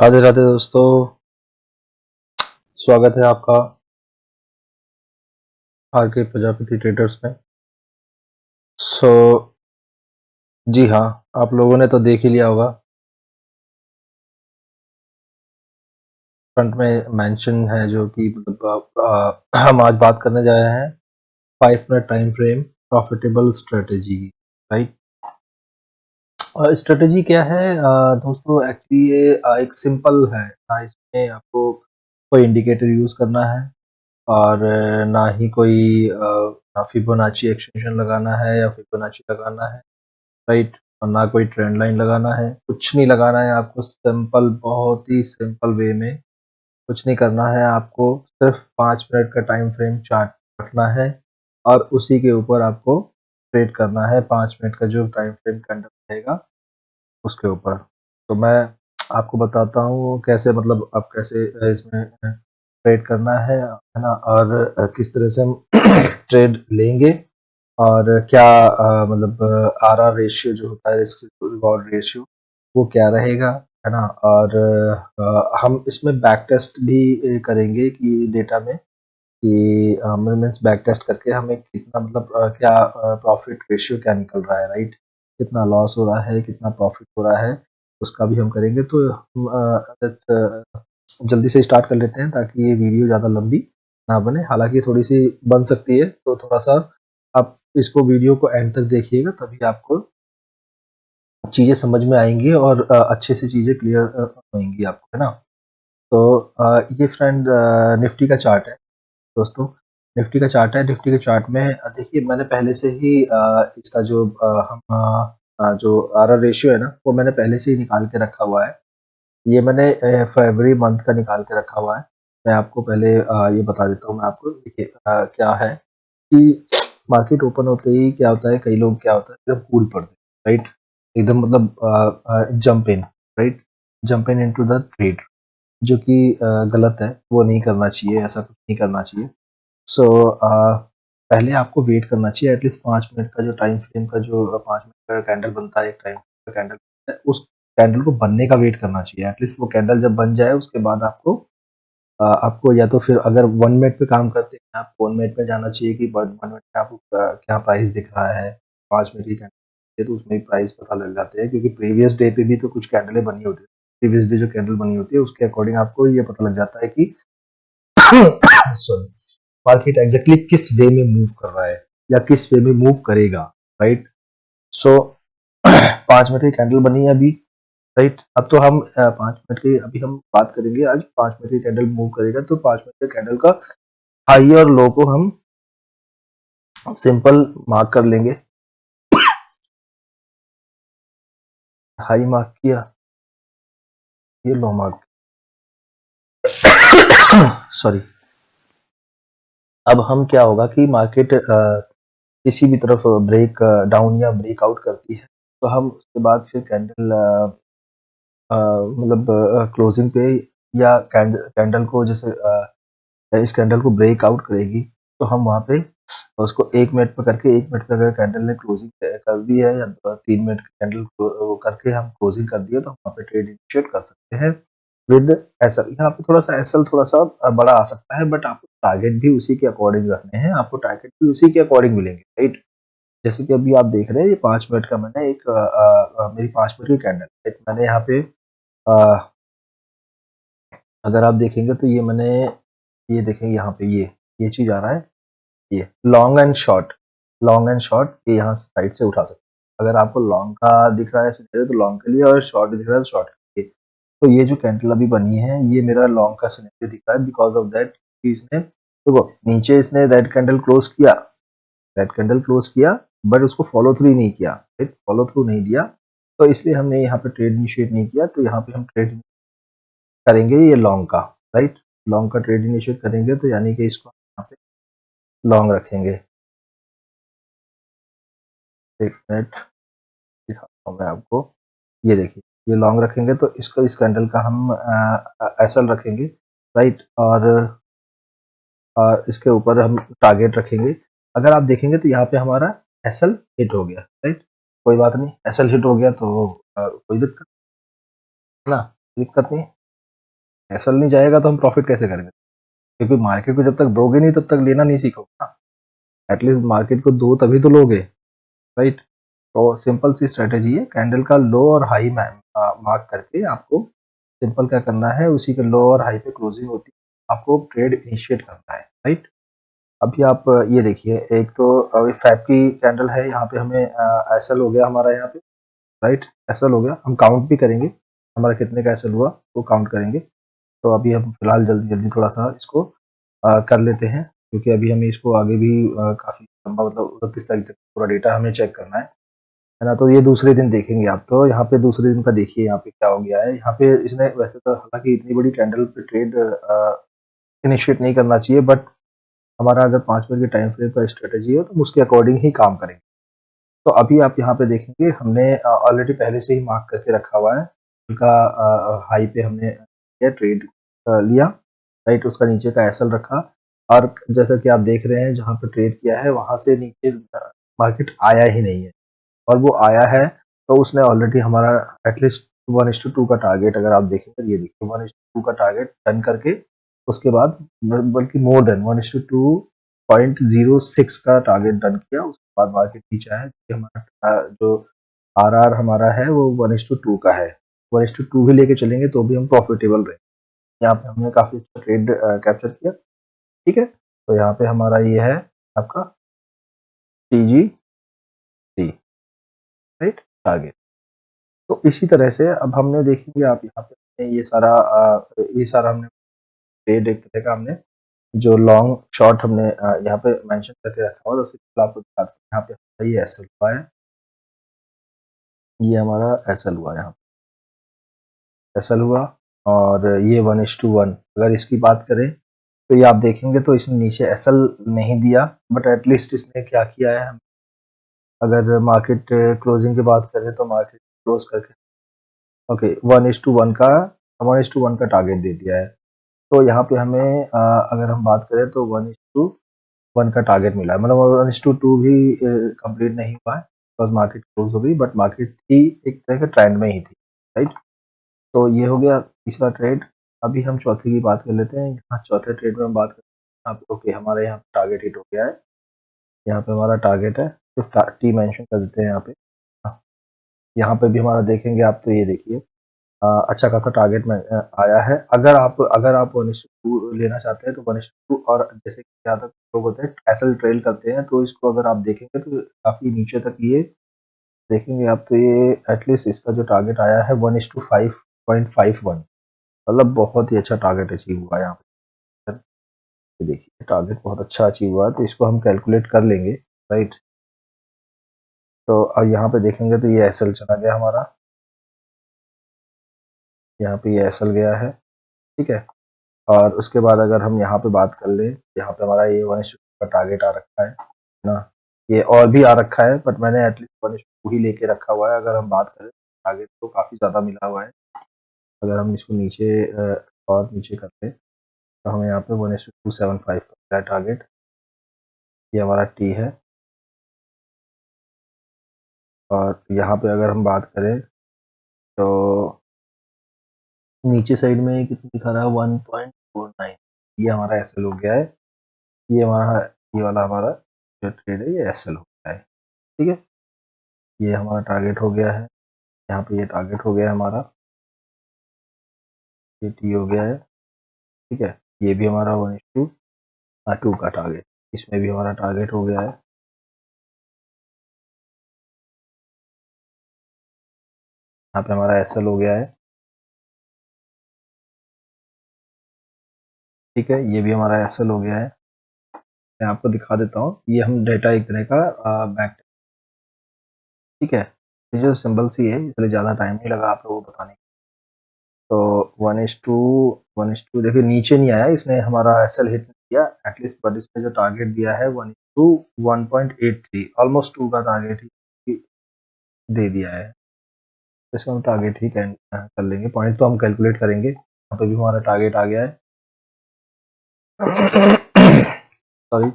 राधे राधे दोस्तों। स्वागत है आपका आर के प्रजापति ट्रेडर्स में। सो जी हाँ, आप लोगों ने तो देख ही लिया होगा, फ्रंट में मेंशन है जो कि मतलब हम आज बात करने जा रहे हैं 5 minute time frame profitable strategy की। राइट। स्ट्रेटेजी क्या है दोस्तों? एक्चुअली ये एक सिंपल है ना, इसमें आपको कोई इंडिकेटर यूज करना है और ना ही कोई फिबोनाची एक्सटेंशन लगाना है या फिबोनाची लगाना है। राइट। और ना कोई ट्रेंड लाइन लगाना है, कुछ नहीं लगाना है आपको। सिंपल, बहुत ही सिंपल वे में कुछ नहीं करना है आपको। सिर्फ 5 मिनट का टाइम फ्रेम चार्ट रखना है और उसी के ऊपर आपको ट्रेड करना है। 5 मिनट का जो टाइम फ्रेम कैंडल रहेगा उसके ऊपर। तो मैं आपको बताता हूँ कैसे, मतलब आप कैसे इसमें ट्रेड करना है ना, और किस तरह से हम ट्रेड लेंगे और क्या मतलब आरआर रेशियो जो होता है, रिस्क रिवॉर्ड रेशियो, वो क्या रहेगा, है ना। और हम इसमें बैक टेस्ट भी करेंगे कि डेटा में कि मीन्स बैक टेस्ट करके हमें कितना मतलब क्या प्रॉफिट रेशियो क्या निकल रहा है। राइट। कितना लॉस हो रहा है, कितना प्रॉफिट हो रहा है, उसका भी हम करेंगे। तो हम जल्दी से स्टार्ट कर लेते हैं ताकि ये वीडियो ज़्यादा लंबी ना बने। हालांकि थोड़ी सी बन सकती है, तो थोड़ा सा आप इसको वीडियो को एंड तक देखिएगा, तभी आपको चीज़ें समझ में आएंगी और अच्छे से चीज़ें क्लियर होंगी आपको, है ना। तो ये फ्रेंड निफ्टी का चार्ट है दोस्तों। निफ्टी का चार्ट है। निफ्टी के चार्ट में देखिए, मैंने पहले से ही इसका जो जो आर आर रेशियो है ना, वो मैंने पहले से ही निकाल के रखा हुआ है। ये मैंने फरवरी मंथ का निकाल के रखा हुआ है। मैं आपको पहले ये बता देता हूँ। मैं आपको देखिए क्या है कि मार्केट ओपन होते ही क्या होता है, कई लोग क्या होता है एकदम कूल पड़ते हैं। राइट। एकदम मतलब jump in. Right. Jump in into the trade, जो कि गलत है। वो नहीं करना चाहिए, ऐसा कुछ नहीं करना चाहिए। सो पहले आपको वेट करना चाहिए एटलीस्ट 5 मिनट का जो टाइम फ्रेम का जो 5 मिनट का कैंडल बनता है, एक टाइम का कैंडल बनता है, उस कैंडल को बनने का वेट करना चाहिए। एटलीस्ट वो कैंडल जब बन जाए उसके बाद आपको या तो फिर अगर 1 मिनट पे काम करते हैं आप, 1 मिनट में जाना चाहिए कि 1 मिनट में आपको क्या प्राइस दिख रहा है। 5 मिनट की कैंडल तो उसमें प्राइस पता लग जाते हैं, क्योंकि प्रीवियस डे पे भी तो कुछ कैंडलें बनी होती है। प्रीवियस डे जो कैंडल बनी होती है उसके अकॉर्डिंग आपको ये पता लग जाता है कि सॉरी, मार्केट एग्जैक्टली किस वे में मूव कर रहा है या किस वे में मूव करेगा। राइट। सो 5 मिनट की कैंडल बनी है अभी। राइट। अब तो हम 5 मिनट की अभी हम बात करेंगे। आज 5 मिनट की कैंडल मूव करेगा तो 5 मिनट की कैंडल का हाई और लो को हम सिंपल मार्क कर लेंगे। हाई मार्क किया, ये लो मार्क सॉरी। अब हम क्या होगा कि मार्केट किसी भी तरफ ब्रेक डाउन या ब्रेकआउट करती है तो हम उसके बाद फिर कैंडल मतलब क्लोजिंग पे या कैंडल को जैसे इस कैंडल को ब्रेकआउट करेगी तो हम वहां पे उसको 1 मिनट पे करके, 1 मिनट पे अगर कैंडल ने क्लोजिंग कर दी है या 3 मिनट कैंडल वो करके हम क्लोजिंग कर दिए, तो हम वहाँ पे ट्रेड इनिशिएट कर सकते हैं विद एसएल। यहाँ पे थोड़ा सा एसएल थोड़ा सा बड़ा आ सकता है, बट आपको टारगेट भी उसी के अकॉर्डिंग रखने हैं। आपको टारगेट भी उसी के अकॉर्डिंग मिलेंगे। राइट। जैसे कि अभी आप देख रहे हैं ये 5 मिनट का मैंने एक मेरी 5 मिनट की कैंडल मैंने यहाँ पे अगर आप देखेंगे तो ये मैंने, ये देखेंगे यहाँ पे ये चीज आ रहा है। ये long and short, long and short ये यहाँ से साइड से उठा सकते हैं। अगर आपको लॉन्ग का दिख रहा है तो लॉन्ग के लिए, और शॉर्ट दिख रहा है तो शॉर्ट के लिए। तो ये जो कैंडल अभी बनी है ये मेरा लॉन्ग का सिनेरियो दिख रहा है, बिकॉज ऑफ दैट इसने तो नीचे इसने रेड कैंडल क्लोज किया, रेड कैंडल क्लोज किया, बट उसको फॉलो थ्रू नहीं किया। राइट। फॉलो थ्रू नहीं दिया, तो इसलिए हमने यहाँ पे ट्रेड इनिशिएट नहीं किया। तो यहाँ पे हम ट्रेड करेंगे ये लॉन्ग का। राइट। लॉन्ग का ट्रेड इनिशिएट करेंगे तो यानी कि इसको यहाँ पे लॉन्ग रखेंगे। एक मिनट दिखाता हूँ मैं आपको। ये देखिए, ये लॉन्ग रखेंगे तो इसको, इस कैंडल का हम एसएल रखेंगे। राइट। और इसके ऊपर हम टारगेट रखेंगे। अगर आप देखेंगे तो यहाँ पे हमारा एसएल हिट हो गया। राइट। कोई बात नहीं, एसएल हिट हो गया तो कोई दिक्कत ना, दिक्कत नहीं। एसएल नहीं जाएगा तो हम प्रॉफिट कैसे करेंगे? क्योंकि मार्केट को जब तक दोगे नहीं तब तक लेना नहीं सीखोगे ना। एटलीस्ट मार्केट को दो तभी तो लोगे, राइट? तो सिंपल सी स्ट्रेटेजी है, कैंडल का लो और हाई मार्क करके आपको सिंपल क्या करना है, उसी के लो और हाई पे क्लोजिंग होती है, आपको ट्रेड इनिशिएट करना है, राइट? अभी आप ये देखिए, एक तो अभी फैब की कैंडल है, यहाँ पे हमें एसएल हो गया हमारा यहाँ पे, राइट? एसएल हो गया, हम काउंट भी करेंगे हमारा कितने का एसएल हुआ वो काउंट करेंगे। तो अभी हम फिलहाल जल्दी जल्दी थोड़ा सा इसको कर लेते हैं, क्योंकि अभी हमें इसको आगे भी काफी लंबा, मतलब 29 तारीख तक पूरा डेटा हमें चेक करना है ना? तो ये दूसरे दिन देखेंगे आप, तो यहाँ पे दूसरे दिन का देखिए यहाँ पे क्या हो गया है। यहाँ पे इसने वैसे तो हालांकि इतनी बड़ी कैंडल पे ट्रेड इनिशिएट नहीं करना चाहिए, बट हमारा अगर 5 मिनट के टाइम फ्रेम का स्ट्रेटेजी है तो हम उसके अकॉर्डिंग ही काम करेंगे। तो अभी आप यहाँ पे देखेंगे हमने ऑलरेडी पहले से ही मार्क करके रखा हुआ है, उनका हाई पे हमने ट्रेड लिया, राइट? उसका नीचे का एसएल रखा, और जैसा कि आप देख रहे हैं जहाँ पे ट्रेड किया है वहां से नीचे मार्केट आया ही नहीं है, और वो आया है तो उसने ऑलरेडी हमारा एटलीस्ट 1:2 का टारगेट, अगर आप देखेंगे ये देखिए 1:2 का टारगेट डन करके उसके बाद बल्कि मोर देन 1:2.06 का टारगेट डन किया, उसके बाद मार्केट नीचे आया। हमारा जो आरआर हमारा है वो 1:2 का है, 1:2 भी लेके चलेंगे तो भी हम प्रॉफिटेबल रहे। यहाँ पे हमने काफी अच्छा ट्रेड कैप्चर किया, ठीक है? तो यहाँ पे हमारा ये है आपका टीजी टी, राइट? टारगेट। तो इसी तरह से अब हमने देखेंगे, आप यहाँ पे ये सारा हमने ट्रेड एक तरह का हमने जो लॉन्ग शॉर्ट हमने यहाँ पे मेंशन करके रखा हुआ, तो उससे आपको दिखाते हैं। यहाँ पे हमारा ये एसएल हुआ है, ये हमारा एसएल हुआ, यहाँ एसएल हुआ, और ये 1:1। अगर इसकी बात करें तो ये आप देखेंगे तो इसने नीचे एसएल नहीं दिया, बट एटलीस्ट इसने क्या किया है, अगर मार्केट क्लोजिंग की बात करें तो मार्केट क्लोज करके ओके 1:1 का टारगेट दे दिया है। तो यहाँ पे हमें अगर हम बात करें तो 1:1 का टारगेट मिला है, मतलब 1:2 भी कंप्लीट नहीं हुआ है, बस मार्केट क्लोज हो गई, बट मार्केट थी एक तरह के ट्रेंड में ही थी, राइट? तो ये हो गया तीसरा ट्रेड। अभी हम चौथे की बात कर लेते हैं। यहाँ चौथे ट्रेड में हम बात करते हैं, ओके हमारे यहाँ टारगेट हिट हो गया है, यहाँ पे हमारा टारगेट है, सिर्फ टी मेंशन कर देते हैं यहाँ पे। हाँ, यहाँ पे भी हमारा देखेंगे आप, तो ये देखिए अच्छा खासा टारगेट में आया है। अगर आप 1:2 लेना चाहते हैं तो 1:2, और जैसे कि ज़्यादा लोग होते हैं एसएल ट्रेल करते हैं, तो इसको अगर आप देखेंगे तो काफ़ी नीचे तक ये देखेंगे आप, तो ये एटलीस्ट इसका जो टारगेट आया है 1:5.51, मतलब बहुत ही अच्छा टारगेट अचीव हुआ है यहाँ पे। ये देखिए टारगेट बहुत अच्छा अचीव हुआ है, तो इसको हम कैलकुलेट कर लेंगे, राइट? तो यहाँ पे देखेंगे तो ये एसएल चला गया हमारा, यहाँ पे ये एसएल गया है, ठीक है? और उसके बाद अगर हम यहाँ पे बात कर लें, यहाँ पे हमारा ये 1:2 का टारगेट आ रखा है ना? ये और भी आ रखा है, बट मैंने एटलीस्ट 1:2 ही लेके रखा हुआ है। अगर हम बात करें टारगेट तो काफ़ी ज़्यादा मिला हुआ है। अगर हम इसको नीचे और नीचे कर लें तो हमें यहाँ पे 1:275 का मिला है टारगेट, ये हमारा टी है। और यहाँ पे अगर हम बात करें तो नीचे साइड में कितना दिखा रहा है, 1.49, ये हमारा एसएल हो गया है। ये वाला हमारा जो ट्रेड है ये एसएल हो गया है, ठीक है? ये हमारा टारगेट हो गया है, यहाँ पे ये टारगेट हो गया है हमारा, ये टी हो गया है, ठीक है? ये भी हमारा 1:2 का टारगेट, इसमें भी हमारा टारगेट हो गया है। यहाँ पे हमारा एसएल हो गया है, ठीक है? ये भी हमारा एसएल हो गया है। मैं आपको दिखा देता हूँ, ये हम डेटा एक तरह का बैक, ठीक है? ये जो सिंबल सी है इसलिए ज़्यादा टाइम नहीं लगा आप लोगों को बताने। तो 1:2 देखिए नीचे नहीं आया, इसने हमारा एसएल हिट नहीं किया एटलीस्ट, बट इसने जो टारगेट दिया है 1:1.83, ऑलमोस्ट 2 का टारगेट ही दे दिया है। तो इसको हम टारगेट ही कर लेंगे, पॉइंट तो हम कैलकुलेट करेंगे। यहाँ पे भी हमारा टारगेट आ गया है सॉरी।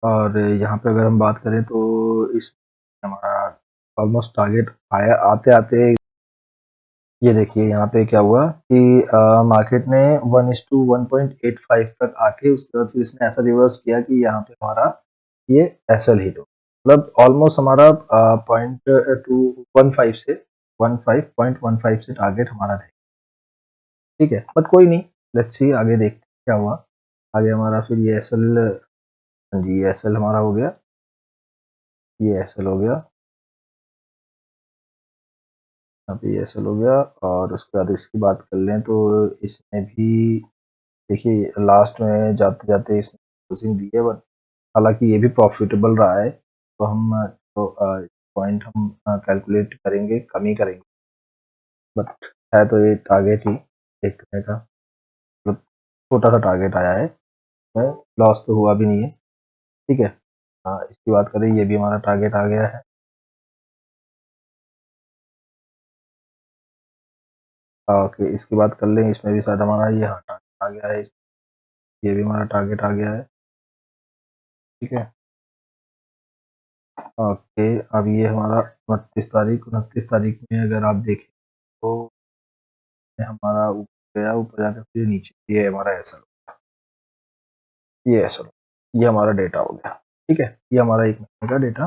और यहाँ पे अगर हम बात करें तो इस हमारा ऑलमोस्ट टारगेट आया आते आते ये देखिए यहाँ पे क्या हुआ कि मार्केट ने 1:1.85 तक आके उसके बाद फिर इसने ऐसा रिवर्स किया कि यहाँ पे हमारा ये एसएल हिट हो, मतलब ऑलमोस्ट हमारा 0.215 से 15.15 से टारगेट हमारा रहे, ठीक है, बट कोई नहीं, लेट्स सी आगे देखते हैं क्या हुआ आगे हमारा। फिर ये एसएल, हाँ जी ये एसएल हमारा हो गया, ये एसएल हो गया, यहाँ पे ये एसएल हो गया। और उसके बाद इसकी बात कर लें तो इसने भी देखिए लास्ट में जाते जाते इसने क्लोजिंग दी है, बट हालांकि ये भी प्रॉफिटेबल रहा है, तो हम तो पॉइंट हम कैलकुलेट करेंगे, कम ही करेंगे, बट है तो ये टारगेट ही एक तरह का, मतलब छोटा सा टारगेट आया है, लॉस तो हुआ भी नहीं है, ठीक है। इसकी बात करें, ये भी हमारा टारगेट आ गया है। ओके, इसकी बात कर लें, इसमें भी शायद हमारा ये हाँ टारगेट आ गया है, ये भी हमारा टारगेट आ गया है, ठीक है। ओके, अब ये हमारा 29 तारीख में अगर आप देखें तो हमारा ऊपर गया, ऊपर जाकर फिर नीचे, ये हमारा ऐसा, ये ऐसा, ये हमारा डेटा हो गया, ठीक है। ये हमारा 1 महीने का डेटा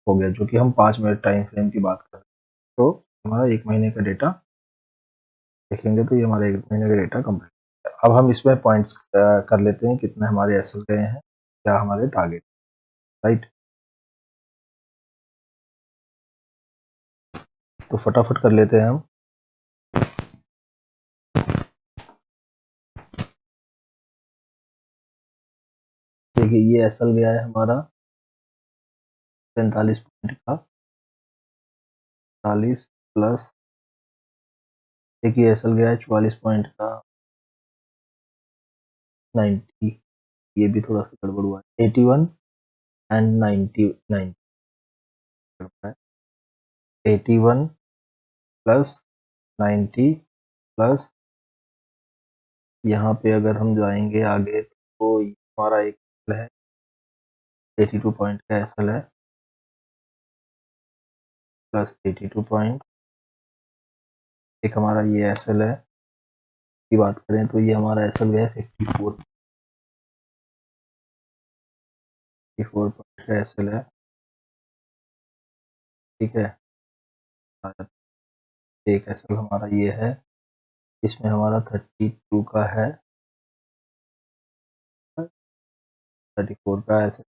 हो गया, जो कि हम 5 मिनट टाइम फ्रेम की बात कर रहे हैं, तो हमारा 1 महीने का डेटा देखेंगे तो ये हमारा 1 महीने का डेटा कंप्लीट है। अब हम इसमें पॉइंट्स कर लेते हैं, कितने हमारे एसएल गए हैं, क्या हमारे टारगेट, राइट। तो फटाफट कर लेते हैं हम। देखिए ये एसएल गया है हमारा 45 पॉइंट का, 40 प्लस, देखिए एसएल गया है 44 पॉइंट का, 90, ये भी थोड़ा सा गड़बड़ हुआ है, 81 एंड 90 81 प्लस 90 प्लस, यहाँ पे अगर हम जाएंगे आगे तो हमारा एक है 82 पॉइंट का एसएल है, प्लस 82 पॉइंट, एक हमारा ये एसएल है, की बात करें तो ये हमारा एसएल गया 54 पॉइंट का एसएल है, ठीक है। एक एसएल हमारा ये है, इसमें हमारा 32 का है, 34 का एसएल,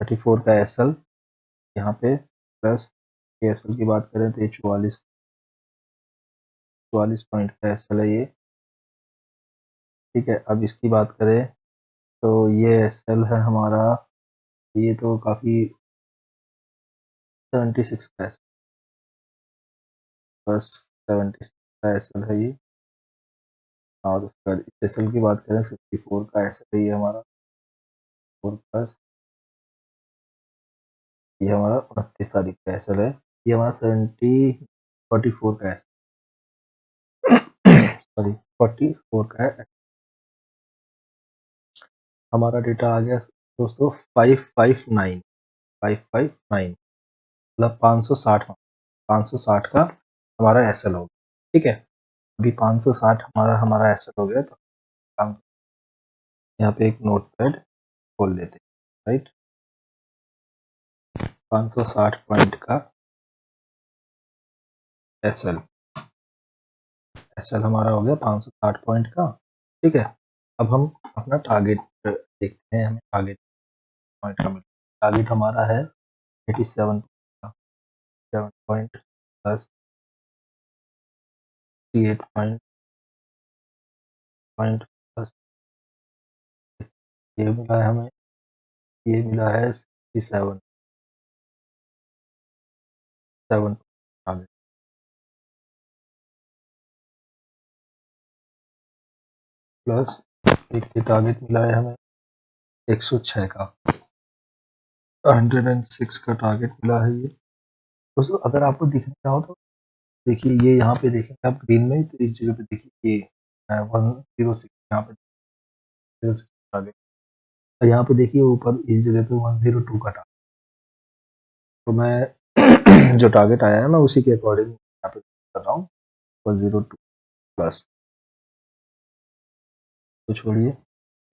34 का एसएल यहाँ पे, प्लस एसएल की बात करें तो ये 44 पॉइंट का एसएल है ये, ठीक है। अब इसकी बात करें तो ये एसएल है हमारा, ये तो काफ़ी 76 का एसएल, प्लस 76 का एसएल है ये। और उसके बाद एसएल की बात करें 54 का एसएल है ये हमारा, 4 प्लस, ये हमारा 29 तारीख का एसएल है, ये हमारा 44 का एसएल, सॉरी 44 का है। हमारा डेटा आ गया दोस्तों 559, 559, मतलब 560 का हमारा एसएल हो गया, ठीक है। अभी 560 हमारा हमारा एसएल हो गया, तो हम यहाँ पे एक नोट पैड खोल लेते हैं, राइट। 560 पॉइंट का एसएल, एसएल हमारा हो गया 560 पॉइंट का, ठीक है। अब हम अपना टारगेट देखते हैं, हमें टारगेट पॉइंट का टारगेट हमारा है 87 का, 7 पॉइंट प्लस 8 पॉइंट प्लस, ये मिला है हमें, ये मिला है 67, 7 टारगेट, प्लस एक टारगेट मिला है हमें 106 का, 106 का टारगेट मिला है ये दोस्तों। अगर आपको दिखने का हो तो देखिए, ये यहाँ पे देखेंगे आप ग्रीन में, तो इस जगह पे देखिए ये 106 यहाँ पे 106 टारगेट, और यहाँ पे देखिए ऊपर इस जगह पे 102 का टारगेट, तो मैं जो टारगेट आया है मैं उसी के अकॉर्डिंग यहाँ पे कर रहा हूँ 102 प्लस। तो छोड़िए,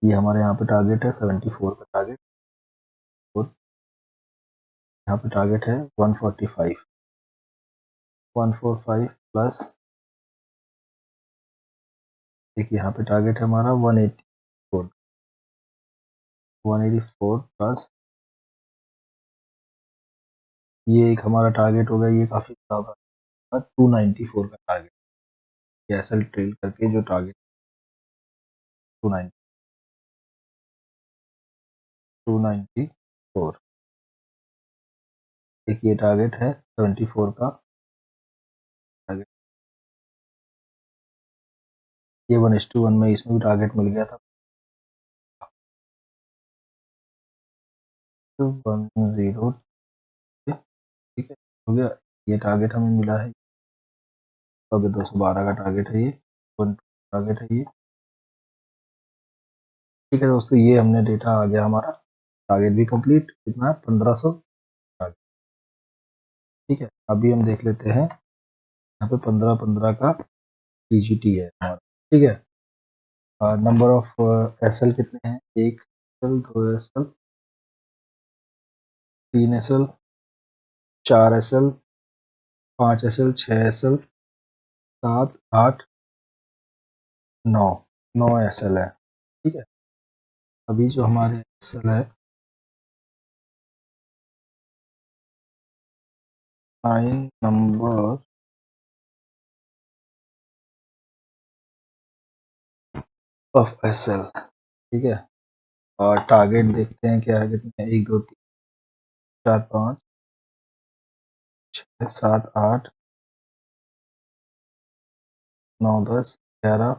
ये हमारे यहाँ पे टारगेट है 74 का टारगेट, और यहाँ पे टारगेट है 145 प्लस, देखिए यहाँ पे टारगेट है हमारा 184 प्लस, ये एक हमारा टारगेट होगा, ये काफ़ी बड़ा होगा 294 का टारगेट, ये एसएल ट्रेल करके जो टारगेट 294, एक ये टारगेट है 74 का टारगेट, ये 1:1 में इसमें भी टारगेट मिल गया था, तो 10, ठीक है, हो गया, ये टारगेट हमें मिला है, तो अभी 212 का टारगेट है, ये 1 टारगेट है ये, ठीक है दोस्तों, ये हमने डेटा आ गया हमारा, टारगेट भी कंप्लीट, कितना है 1500 टारगेट, ठीक है। अभी हम देख लेते हैं यहाँ पे 15 का टीजीटी है हमारा, ठीक है। नंबर ऑफ एसएल कितने हैं, 1 SL, 2 SL, 3 SL, 4 SL, 5 SL, 6 SL, 7, 8, 9 SL है, ठीक है। अभी जो हमारे एसएल है 9 नंबर ऑफ एसएल, ठीक है। और टारगेट देखते हैं क्या है, कितने हैं, 1, 2, 3, 4, 5, 6, 7, 8, 9, 10, 11,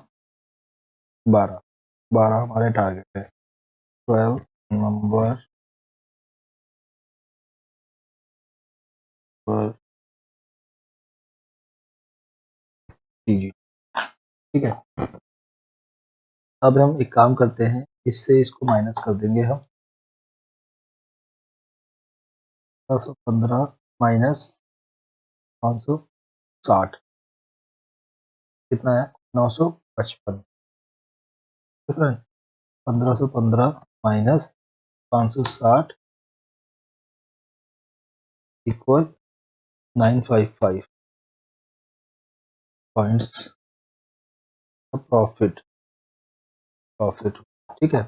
12 हमारे टारगेट है। 12 नंबर पर टीजी, ठीक है। अब हम एक काम करते हैं, इससे इसको माइनस कर देंगे हम, 15 माइनस 560 कितना है, 955, ठीक है। 1515 माइनस 560 इक्वल 955 पॉइंट्स प्रॉफिट, ठीक है।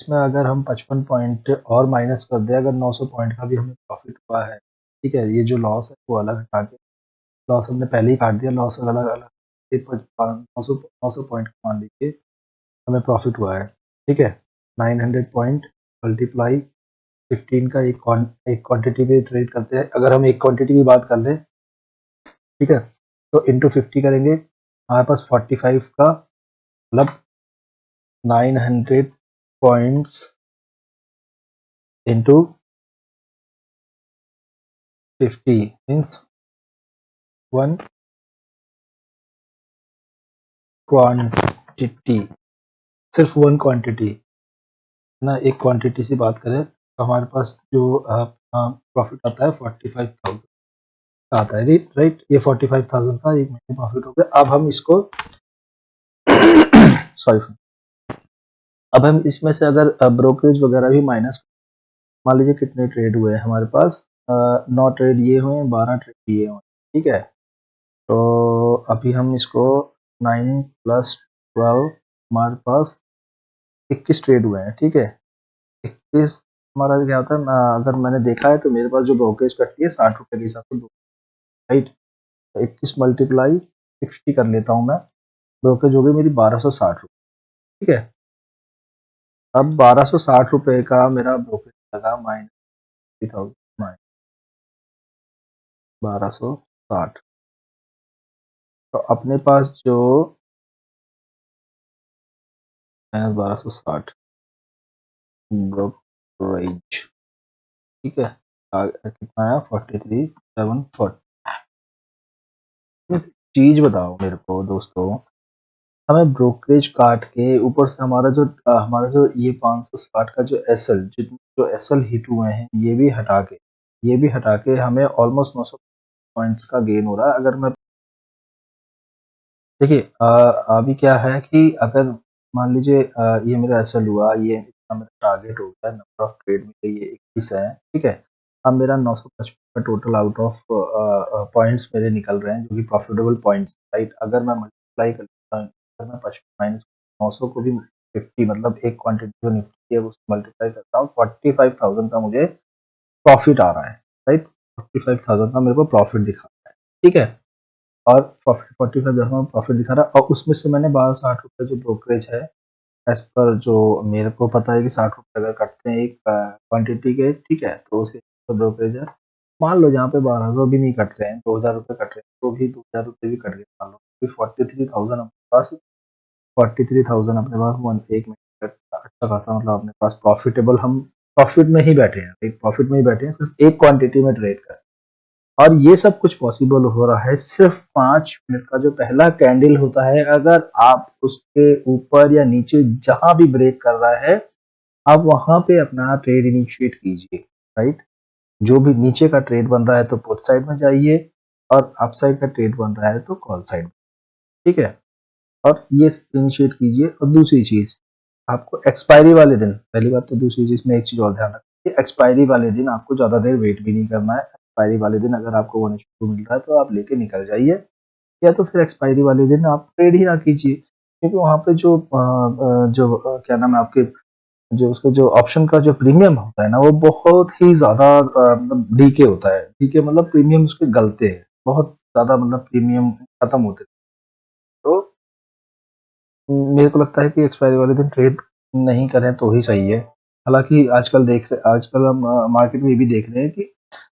इसमें अगर हम 55 पॉइंट और माइनस कर दें, अगर 900 पॉइंट का भी हमें प्रॉफिट हुआ है, ठीक है, ये जो लॉस है वो अलग हटा के, लॉस हमने पहले ही काट दिया, लॉस अलग अलग, 900 पॉइंट का मान लीजिए हमें प्रॉफिट हुआ है, ठीक है। 900 पॉइंट मल्टीप्लाई 15 का एक क्वांटिटी पे ट्रेड करते हैं, अगर हम एक क्वांटिटी की बात कर लें, ठीक है, तो इंटू 50 करेंगे, हमारे पास 45 का मतलब 900 पॉइंट्स इंटू 50 मीन्स 1 क्वांटिटी, सिर्फ 1 क्वांटिटी ना, एक क्वांटिटी से बात करें तो हमारे पास जो प्रॉफिट आता है 45,000 का आता है, राइट, ये 45,000 का एक महीने प्रॉफिट हो गया। अब हम इसको सॉरी, अब हम इसमें से अगर ब्रोकरेज वगैरह भी माइनस, मान लीजिए कितने ट्रेड हुए हैं हमारे पास, 9 ट्रेड ये हुए, 12 ट्रेड ये हुए, ठीक है। तो अभी हम इसको 9 प्लस 12 हमारे पास 21 ट्रेड हुए हैं, ठीक है। 21 हमारा क्या होता है ना, अगर मैंने देखा है तो मेरे पास जो ब्रोकरेज कटती है 60 रुपये के हिसाब से, राइट, 21 मल्टीप्लाई 60 कर लेता हूँ मैं, ब्रोकरेज हो गई मेरी 1260 रुपये, ठीक है। अब 1260 रुपये का मेरा ब्रोकरेज लगा, माइनस 30,000 माइनस 1260, तो अपने पास जो माइनस 1260 ब्रोकरेज, ठीक है, कितना आया 43,740। चीज बताओ मेरे को दोस्तों, हमें ब्रोकरेज काट के ऊपर से हमारा जो ये 560 का जो एसएल, जो एसएल हिट हुए हैं, ये भी हटा के हमें ऑलमोस्ट 900 पॉइंट्स का गेन हो रहा है। अगर मैं देखिए अभी क्या है कि अगर मान लीजिए ये मेरा एसएल हुआ, ये इतना मेरा टारगेट हो गया, नंबर ऑफ ट्रेड में ये 21 है, ठीक है? अब मेरा 955 का टोटल आउट ऑफ पॉइंट्स मेरे निकल रहे हैं जो कि प्रॉफिटेबल पॉइंट्स, राइट? अगर मैं मल्टीप्लाई करता हूँ, अगर मैं 55 माइनस 900 को भी 50 मतलब एक क्वांटिटी जो निफ्टी है उसको मल्टीप्लाई करता हूँ, 45,000 का मुझे प्रॉफिट आ रहा है, राइट? 45,000 का मेरे को प्रॉफिट दिखा रहा है, ठीक है? और 45,000 प्रॉफिट दिखा रहा है और उसमें से मैंने 1260 जो ब्रोकरेज है, एज पर जो मेरे को पता है कि 60 अगर कटते हैं एक क्वांटिटी के, ठीक है? तो उसके तो ब्रोकरेज है, मान लो जहाँ पे 1200 भी नहीं कट रहे हैं, 2000 कट रहे हैं, तो भी 2000 भी कट गए, मान लो 43,000 अपने पास, 43,000 अपने पास वन एक मिनट अच्छा खासा, मतलब अपने पास प्रॉफिटेबल, हम प्रॉफिट में ही बैठे हैं, एक प्रॉफिट में ही बैठे हैं, सिर्फ एक क्वांटिटी में ट्रेड कर। और ये सब कुछ पॉसिबल हो रहा है सिर्फ 5 मिनट का जो पहला कैंडल होता है, अगर आप उसके ऊपर या नीचे जहां भी ब्रेक कर रहा है, आप वहां पे अपना ट्रेड इनिशिएट कीजिए, राइट? जो भी नीचे का ट्रेड बन रहा है तो पुट साइड में जाइए, और अप साइड का ट्रेड बन रहा है तो कॉल साइड, ठीक है? और ये इनिशिएट कीजिए। और दूसरी चीज, आपको एक्सपायरी वाले दिन, पहली बात तो, दूसरी चीज में एक चीज और ध्यान रखिए, एक्सपायरी वाले दिन आपको ज्यादा देर वेट भी नहीं करना है। एक्सपायरी वाले दिन अगर आपको 1:2 मिल रहा है तो आप लेके निकल जाइए, या तो फिर एक्सपायरी वाले दिन आप ट्रेड ही ना कीजिए, क्योंकि वहां पे क्या नाम है आपके, जो उसका जो ऑप्शन का जो प्रीमियम होता है ना, वो बहुत ही ज्यादा मतलब डीके होता है। डीके मतलब प्रीमियम उसके गलते हैं बहुत ज्यादा, मतलब प्रीमियम खत्म होते हैं। तो मेरे को लगता है कि एक्सपायरी वाले दिन ट्रेड नहीं करें तो ही सही है। हालांकि आजकल हम मार्केट में ये भी देख रहे हैं कि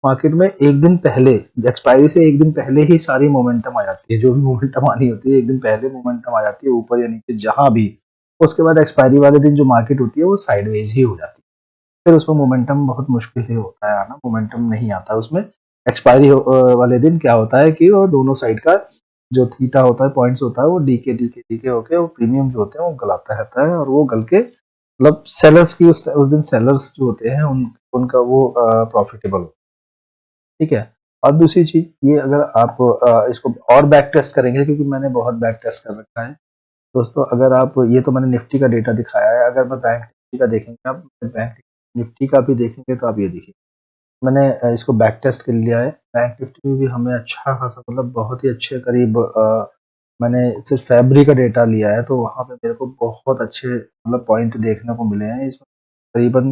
मार्केट में एक दिन पहले, एक्सपायरी से एक दिन पहले ही सारी मोमेंटम आ जाती है, जो भी मोमेंटम आनी होती है एक दिन पहले मोमेंटम आ जाती है, ऊपर या नीचे जहां भी। उसके बाद एक्सपायरी वाले दिन जो मार्केट होती है वो साइडवेज ही हो जाती है, फिर उसमें मोमेंटम बहुत मुश्किल ही होता है आना, मोमेंटम नहीं आता उसमें। एक्सपायरी वाले दिन क्या होता है कि वो दोनों साइड का जो थीटा होता है, पॉइंट्स होता है, वो डीके डीके डीके होके वो प्रीमियम जो होते हैं वो गलाता रहता है, और वो गल के मतलब सेलर्स की उस दिन सेलर्स जो होते हैं उनका वो प्रॉफिटेबल, ठीक है? और दूसरी चीज ये, अगर आप इसको और बैक टेस्ट करेंगे, क्योंकि मैंने बहुत बैक टेस्ट कर रखा है दोस्तों, अगर आप, ये तो मैंने निफ्टी का डेटा दिखाया है, अगर मैं बैंक निफ्टी का देखेंगे, आप बैंक निफ्टी का भी देखेंगे तो आप ये देखिए, मैंने इसको बैक टेस्ट कर लिया है। बैंक निफ्टी में भी हमें अच्छा खासा, मतलब बहुत ही अच्छे करीब मैंने सिर्फ फैब्रिक का डेटा लिया है, तो वहां पे मेरे को बहुत अच्छे मतलब पॉइंट देखने को मिले हैं इसमें, करीबन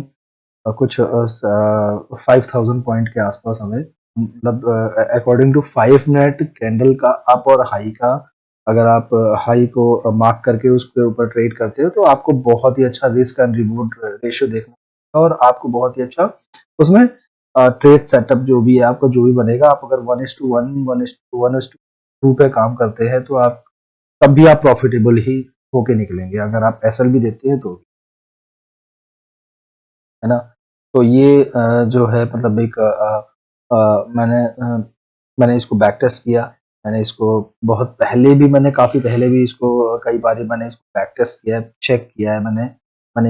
कुछ 5,000 पॉइंट के आसपास हमें, मतलब अकॉर्डिंग टू 5 मिनट कैंडल का अप और हाई का, अगर आप हाई को मार्क करके उसके ऊपर ट्रेड करते हो तो आपको बहुत ही अच्छा रिस्क एंड रिवॉर्ड रेशियो देखना मिलेगा, और आपको बहुत ही अच्छा उसमें ट्रेड सेटअप जो भी है आपका, जो भी बनेगा, आप अगर 1:1 1:2 पे काम करते हैं तो आप तब भी आप प्रॉफिटेबल ही होके निकलेंगे, अगर आप एसएल भी देते हैं तो, है ना? तो ये जो है मतलब एक मैंने इसको बैक टेस्ट किया, मैंने इसको बहुत पहले भी, मैंने काफ़ी पहले भी इसको कई बार मैंने इसको बैक टेस्ट किया है, चेक किया है मैंने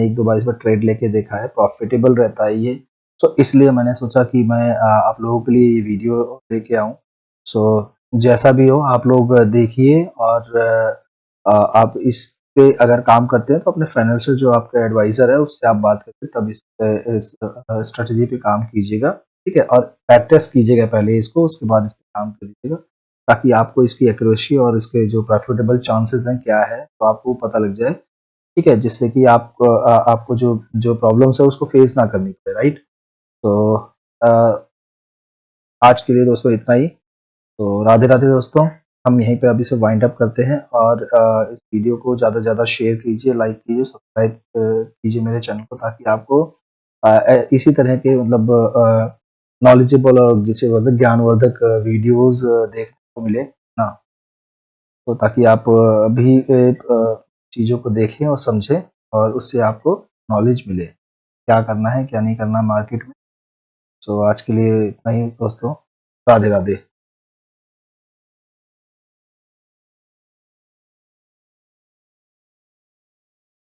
1-2 बार इस पर ट्रेड लेके देखा है, प्रॉफिटेबल रहता है ये। सो इसलिए मैंने सोचा कि मैं आप लोगों के लिए ये वीडियो लेके आऊँ। सो जैसा भी हो आप लोग देखिए, और आप इस पे अगर काम करते हैं तो अपने फाइनेंशियल जो आपका एडवाइजर है उससे आप बात करके तब इस स्ट्रेटजी पे काम कीजिएगा, ठीक है? और बैक टेस्ट कीजिएगा पहले इसको, उसके बाद इस पे काम करिएगा, ताकि आपको इसकी एक्यूरेसी और इसके जो प्रॉफिटेबल चांसेस हैं क्या है, तो आपको पता लग जाए, ठीक है? जिससे कि आपको जो जो प्रॉब्लम्स है उसको फेस ना करनी पड़े, राइट? तो आज के लिए दोस्तों इतना ही। तो राधे राधे दोस्तों, हम यहीं पे अभी से वाइंड अप करते हैं, और इस वीडियो को ज़्यादा से ज़्यादा शेयर कीजिए, लाइक कीजिए, सब्सक्राइब कीजिए मेरे चैनल को, ताकि आपको इसी तरह के मतलब नॉलेजेबल और जिसे मतलब ज्ञानवर्धक वीडियोस देखने को मिले ना, तो ताकि आप भी चीज़ों को देखें और समझें, और उससे आपको नॉलेज मिले क्या करना है क्या नहीं करना मार्केट में। तो आज के लिए इतना ही दोस्तों, राधे राधे।